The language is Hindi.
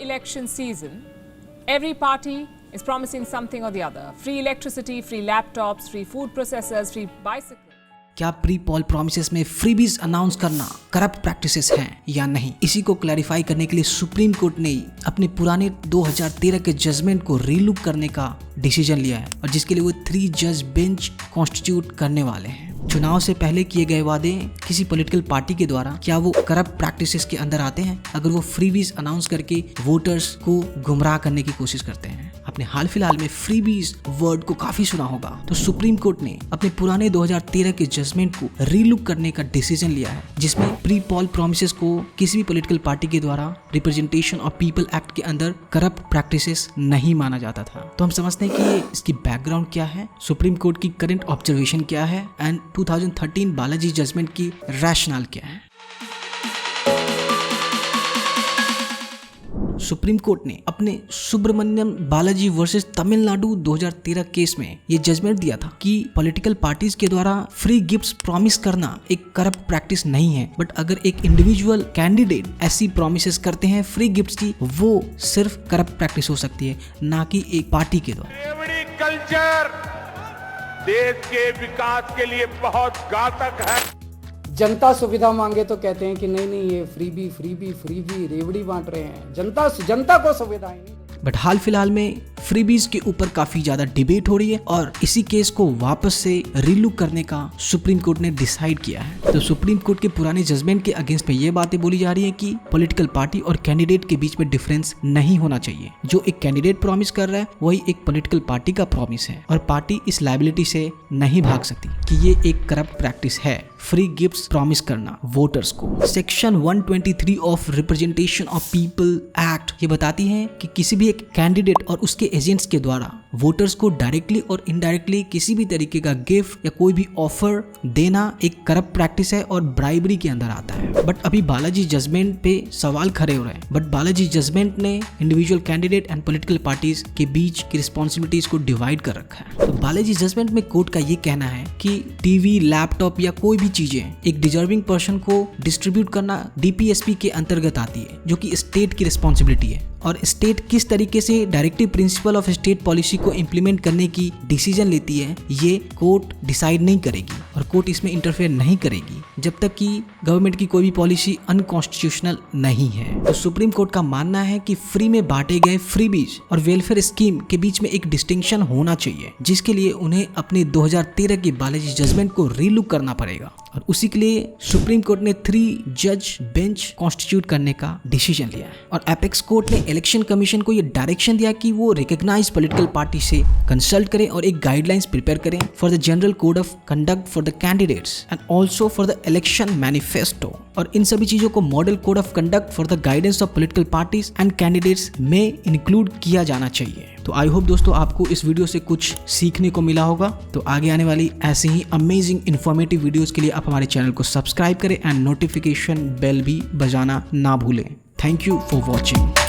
election season, every party is promising something or the other. Free electricity, free laptops, free food processors, free bicycles. क्या प्री पोल प्रॉमिसेस में फ्रीबीज अनाउंस करना करप्ट प्रैक्टिसेस हैं या नहीं, इसी को क्लैरिफाई करने के लिए सुप्रीम कोर्ट ने अपने पुराने 2013 के जजमेंट को रीलुक करने का डिसीजन लिया है और जिसके लिए वो 3 जज बेंच कॉन्स्टिट्यूट करने वाले हैं। चुनाव से पहले किए गए वादे किसी पॉलिटिकल पार्टी के द्वारा क्या वो करप्ट प्रैक्टिसेस के अंदर आते हैं अगर वो फ्रीबीज अनाउंस करके वोटर्स को गुमराह करने की कोशिश करते हैं। आपने हाल फिलहाल में फ्रीबीज वर्ड को काफी सुना होगा, तो सुप्रीम कोर्ट ने अपने पुराने 2013 के जजमेंट को रीलुक करने का डिसीजन लिया है जिसमें प्री पोल प्रॉमिसेस को किसी भी पॉलिटिकल पार्टी के द्वारा रिप्रेजेंटेशन ऑफ पीपल एक्ट के अंदर करप्ट प्रैक्टिसेस नहीं माना जाता था। तो हम समझते हैं कि इसकी बैकग्राउंड क्या है, सुप्रीम कोर्ट की करंट ऑब्जर्वेशन क्या है एंड 2013 बालाजी जजमेंट की रैशनल क्या है। सुप्रीम कोर्ट ने अपने सुब्रमण्यम बालाजी वर्सेस तमिलनाडु 2013 केस में ये जजमेंट दिया था कि पॉलिटिकल पार्टीज के द्वारा फ्री गिफ्ट्स प्रॉमिस करना एक करप्ट प्रैक्टिस नहीं है, बट अगर एक इंडिविजुअल कैंडिडेट ऐसी प्रॉमिसेस करते हैं फ्री गिफ्ट्स की, वो सिर्फ करप्ट प्रैक्टिस हो सकती है, ना कि एक पार्टी के द्वारा। कल्चर देश के विकास के लिए बहुत घातक है। जनता सुविधा मांगे तो कहते हैं कि नहीं ये फ्रीबी रेवड़ी बांट रहे हैं, जनता को सुविधाएं नहीं। बट हाल फिलहाल में फ्रीबीज के ऊपर काफी ज्यादा डिबेट हो रही है और इसी केस को वापस से रीलुक करने का सुप्रीम कोर्ट ने डिसाइड किया है। तो सुप्रीम कोर्ट के पुराने जजमेंट के अगेंस्ट में ये बातें बोली जा रही है कि पॉलिटिकल पार्टी और कैंडिडेट के बीच में डिफरेंस नहीं होना चाहिए। जो एक कैंडिडेट प्रॉमिस कर रहा है वही एक पॉलिटिकल पार्टी का प्रॉमिस है और पार्टी इस लायबिलिटी से नहीं भाग सकती कि ये एक करप्ट प्रैक्टिस है फ्री गिफ्ट्स प्रॉमिस करना वोटर्स को। Section 123 of representation of people act ये बताती है कि किसी भी एक कैंडिडेट और उसके एजेंट्स के द्वारा वोटर्स को डायरेक्टली और इनडायरेक्टली किसी भी तरीके का गिफ्ट या कोई भी ऑफर देना एक करप्ट प्रैक्टिस है और ब्राइबरी के अंदर आता है। बट अभी बालाजी जजमेंट पे सवाल खड़े हो रहे हैं, बट बालाजी जजमेंट ने individual candidate and political parties के बीच की रिस्पॉन्सिबिलिटीज को डिवाइड कर रखा है। तो बालाजी जजमेंट में कोर्ट का ये कहना है कि टीवी, लैपटॉप या कोई भी चीजें एक डिजर्विंग पर्सन को डिस्ट्रीब्यूट करना डीपीएसपी के अंतर्गत आती है, जो कि स्टेट की रिस्पॉन्सिबिलिटी है और स्टेट किस तरीके से directive principle of state policy को इम्प्लीमेंट करने की डिसीजन लेती है ये कोर्ट डिसाइड नहीं करेगी और कोर्ट इसमें इंटरफेयर नहीं करेगी जब तक कि गवर्नमेंट की कोई भी पॉलिसी अनकॉन्स्टिट्यूशनल नहीं है। तो सुप्रीम कोर्ट का मानना है कि फ्री में बांटे गए फ्रीबीज और वेलफेयर स्कीम के बीच में एक डिस्टिंक्शन होना चाहिए, जिसके लिए उन्हें अपने 2013 के बालाजी जजमेंट को रीलुक करना पड़ेगा और उसी के लिए सुप्रीम कोर्ट ने 3 जज बेंच कॉन्स्टिट्यूट करने का डिसीजन लिया है। और एपेक्स कोर्ट ने इलेक्शन कमीशन को यह डायरेक्शन दिया कि वो रिकॉग्नाइज पॉलिटिकल पार्टी से कंसल्ट करें और एक गाइडलाइंस प्रिपेयर करें for the general code of conduct for the candidates and also for the election manifesto. और इन सभी चीजों को model code of conduct for the guidance of political parties and candidates में इंक्लूड किया जाना चाहिए। तो आई होप दोस्तों आपको इस वीडियो से कुछ सीखने को मिला होगा। तो आगे आने वाली ऐसे ही अमेजिंग इन्फॉर्मेटिव वीडियोस के लिए आप हमारे चैनल को सब्सक्राइब करें एंड नोटिफिकेशन बेल भी बजाना ना भूलें। Thank you for watching.